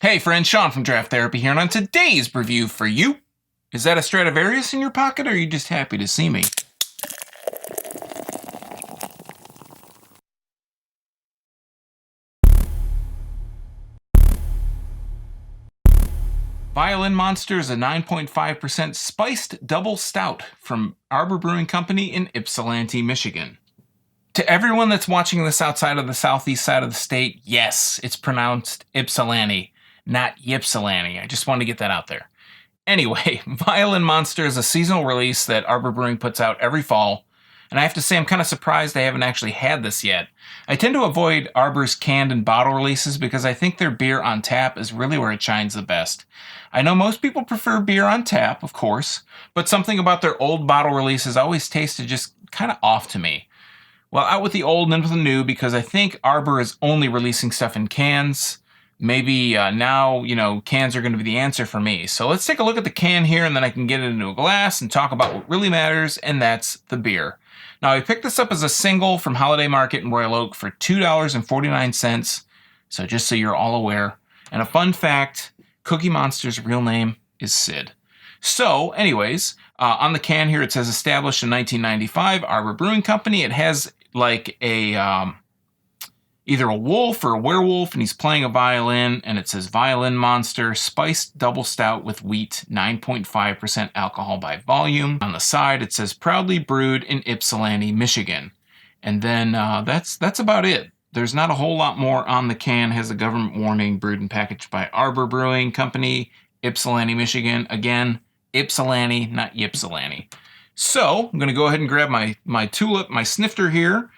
Hey friends, Sean from Draft Therapy here, and on today's review for you, is that a Stradivarius in your pocket, or are you just happy to see me? Violin Monster is a 9.5% spiced double stout from Arbor Brewing Company in Ypsilanti, Michigan. To everyone that's watching this outside of the southeast side of the state, yes, it's pronounced Ypsilanti, not Ypsilanti. I just wanted to get that out there. Anyway, Violin Monster is a seasonal release that Arbor Brewing puts out every fall, and I have to say I'm kind of surprised they haven't actually had this yet. I tend to avoid Arbor's canned and bottle releases because I think their beer on tap is really where it shines the best. I know most people prefer beer on tap, of course, but something about their old bottle releases always tasted just kind of off to me. Well, out with the old and in with the new, because I think Arbor is only releasing stuff in cans. Maybe now, cans are going to be the answer for me. So let's take a look at the can here, and then I can get it into a glass and talk about what really matters, and that's the beer. Now, I picked this up as a single from Holiday Market in Royal Oak for $2.49, so just so you're all aware. And a fun fact, Cookie Monster's real name is Sid. So, anyways, on the can here it says established in 1995, Arbor Brewing Company. It has like a either a wolf or a werewolf, and he's playing a violin, and it says Violin Monster, spiced double stout with wheat, 9.5% alcohol by volume. On the side, it says proudly brewed in Ypsilanti, Michigan. And then that's about it. There's not a whole lot more on the can. It has a government warning, brewed and packaged by Arbor Brewing Company, Ypsilanti, Michigan. Again, Ypsilanti, not Ypsilanti. So I'm going to go ahead and grab my tulip, my snifter here.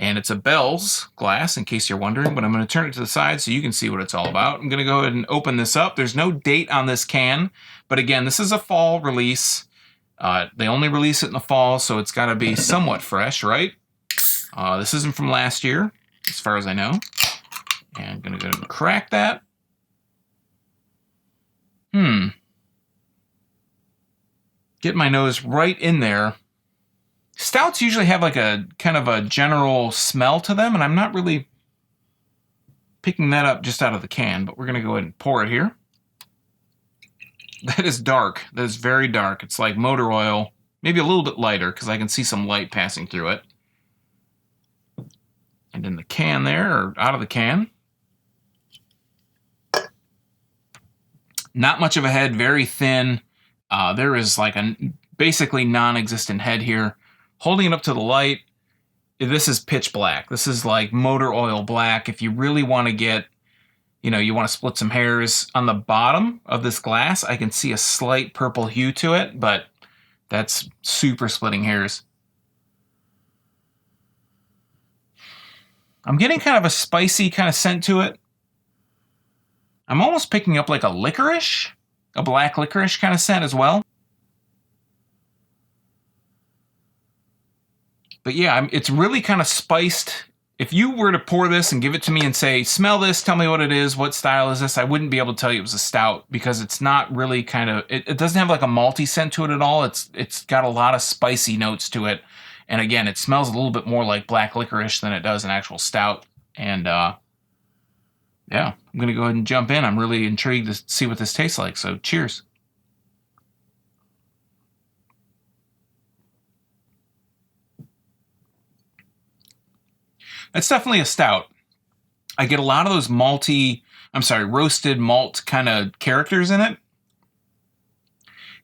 And it's a Bell's glass, in case you're wondering, but I'm going to turn it to the side so you can see what it's all about. I'm going to go ahead and open this up. There's no date on this can, but again, this is a fall release. They only release it in the fall, so it's got to be somewhat fresh, right? This isn't from last year, as far as I know. And I'm going to go ahead and crack that. Get my nose right in there. Stouts usually have like a kind of a general smell to them, and I'm not really picking that up just out of the can, but we're going to go ahead and pour it here. That is dark. That is very dark. It's like motor oil, maybe a little bit lighter because I can see some light passing through it. And in the can there, or out of the can. Not much of a head, very thin. There is like a basically non-existent head here. Holding it up to the light, this is pitch black. This is like motor oil black. If you really want to get, you want to split some hairs on the bottom of this glass, I can see a slight purple hue to it, but that's super splitting hairs. I'm getting kind of a spicy kind of scent to it. I'm almost picking up like a licorice, a black licorice kind of scent as well. But yeah, it's really kind of spiced. If you were to pour this and give it to me and say, smell this, tell me what it is, what style is this, I wouldn't be able to tell you it was a stout because it's not really kind of, it doesn't have like a malty scent to it at all. It's got a lot of spicy notes to it. And again, it smells a little bit more like black licorice than it does an actual stout. And yeah, I'm going to go ahead and jump in. I'm really intrigued to see what this tastes like. So cheers. It's definitely a stout. I get a lot of those roasted malt kind of characters in it.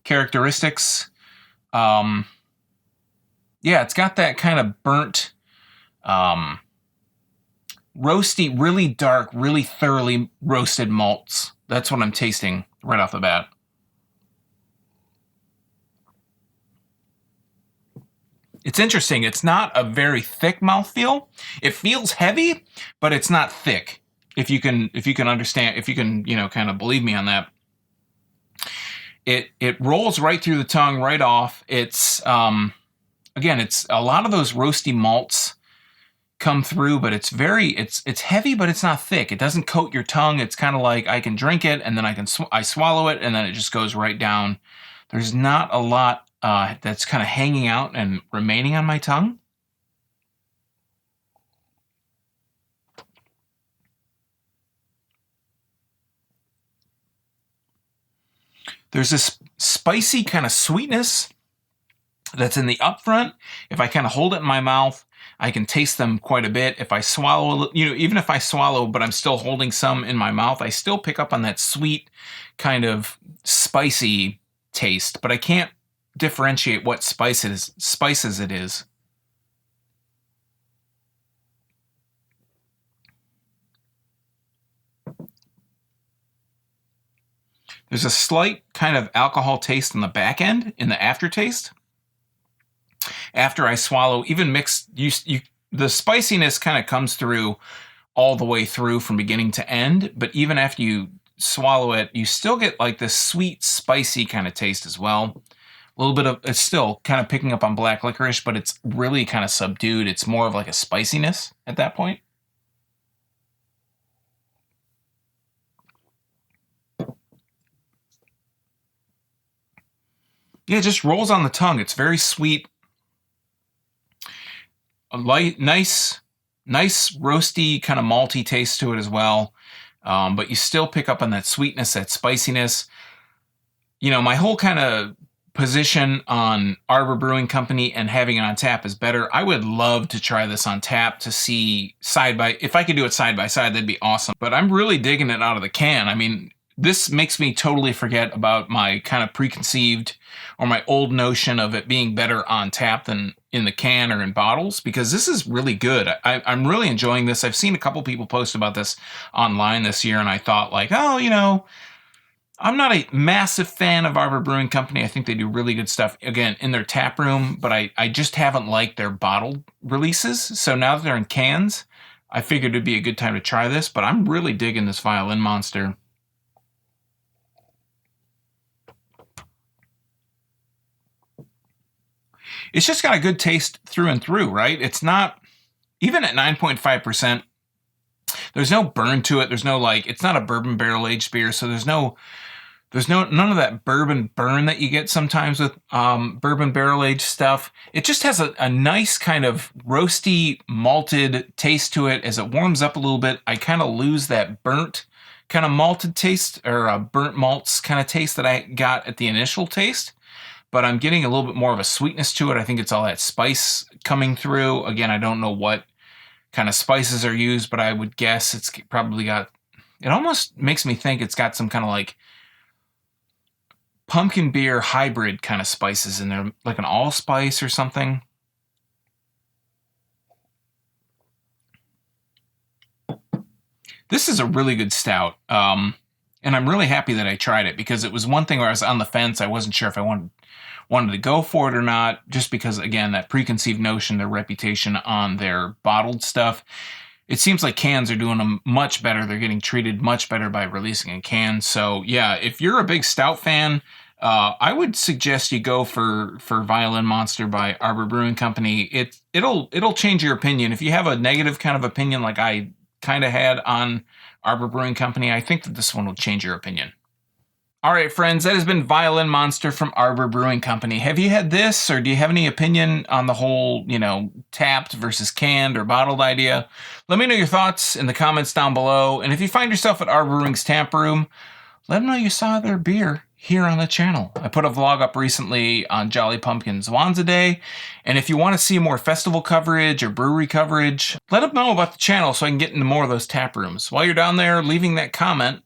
Characteristics. Yeah, it's got that kind of burnt, roasty, really dark, really thoroughly roasted malts. That's what I'm tasting right off the bat. It's interesting. It's not a very thick mouthfeel. It feels heavy, but it's not thick. If you can understand, if you can, kind of believe me on that. It rolls right through the tongue, right off. It's again, it's a lot of those roasty malts come through, but it's heavy, but it's not thick. It doesn't coat your tongue. It's kind of like I can drink it and then I swallow it and then it just goes right down. There's not a lot that's kind of hanging out and remaining on my tongue. There's this spicy kind of sweetness that's in the upfront. If I kind of hold it in my mouth, I can taste them quite a bit. If I swallow, even if I swallow, but I'm still holding some in my mouth, I still pick up on that sweet kind of spicy taste, but I can't differentiate what spices it is. There's a slight kind of alcohol taste in the back end, in the aftertaste. After I swallow, even mixed, the spiciness kind of comes through all the way through from beginning to end, but even after you swallow it, you still get like this sweet, spicy kind of taste as well. A little bit of, it's still kind of picking up on black licorice, but it's really kind of subdued. It's more of like a spiciness at that point. Yeah, it just rolls on the tongue. It's very sweet. A light, nice roasty kind of malty taste to it as well. But you still pick up on that sweetness, that spiciness. My whole kind of position on Arbor Brewing Company and having it on tap is better. I would love to try this on tap to see if I could do it side by side, that'd be awesome. But I'm really digging it out of the can. I mean, this makes me totally forget about my kind of preconceived or my old notion of it being better on tap than in the can or in bottles, because this is really good. I'm really enjoying this. I've seen a couple people post about this online this year, and I thought like, oh, I'm not a massive fan of Arbor Brewing Company. I think they do really good stuff, again, in their tap room, but I just haven't liked their bottled releases. So now that they're in cans, I figured it'd be a good time to try this, but I'm really digging this Violin Monster. It's just got a good taste through and through, right? It's not, even at 9.5%, there's no burn to it. There's no it's not a bourbon barrel aged beer, so there's none of that bourbon burn that you get sometimes with bourbon barrel aged stuff. It just has a nice kind of roasty, malted taste to it. As it warms up a little bit, I kind of lose that burnt kind of malted taste, or burnt malts kind of taste that I got at the initial taste. But I'm getting a little bit more of a sweetness to it. I think it's all that spice coming through. Again, I don't know what kind of spices are used, but I would guess it's probably got, it almost makes me think it's got some kind of like pumpkin beer hybrid kind of spices in there, like an allspice or something. This is a really good stout. And I'm really happy that I tried it, because it was one thing where I was on the fence. I wasn't sure if I wanted to go for it or not, just because, again, that preconceived notion, their reputation on their bottled stuff. It seems like cans are doing them much better. They're getting treated much better by releasing in cans. So yeah, if you're a big stout fan, I would suggest you go for Violin Monster by Arbor Brewing Company. It'll change your opinion. If you have a negative kind of opinion like I kind of had on Arbor Brewing Company, I think that this one will change your opinion. All right, friends, that has been Violin Monster from Arbor Brewing Company. Have you had this, or do you have any opinion on the whole, tapped versus canned or bottled idea? Let me know your thoughts in the comments down below. And if you find yourself at Arbor Brewing's tap room, let them know you saw their beer here on the channel. I put a vlog up recently on Jolly Pumpkin's Wanza Day, and if you want to see more festival coverage or brewery coverage, let them know about the channel so I can get into more of those tap rooms. While you're down there leaving that comment,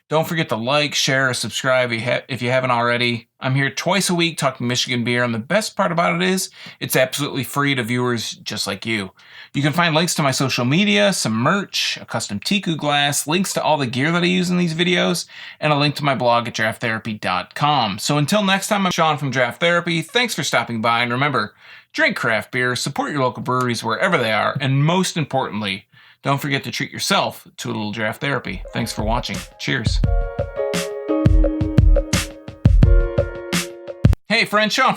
don't forget to like, share, or subscribe if you haven't already. I'm here twice a week talking Michigan beer, and the best part about it is it's absolutely free to viewers just like you. You can find links to my social media, some merch, a custom Tiku glass, links to all the gear that I use in these videos, and a link to my blog at drafttherapy.com. So until next time, I'm Sean from Draft Therapy. Thanks for stopping by, and remember, drink craft beer, support your local breweries wherever they are, and most importantly, don't forget to treat yourself to a little draft therapy. Thanks for watching. Cheers. Hey, friend, Sean.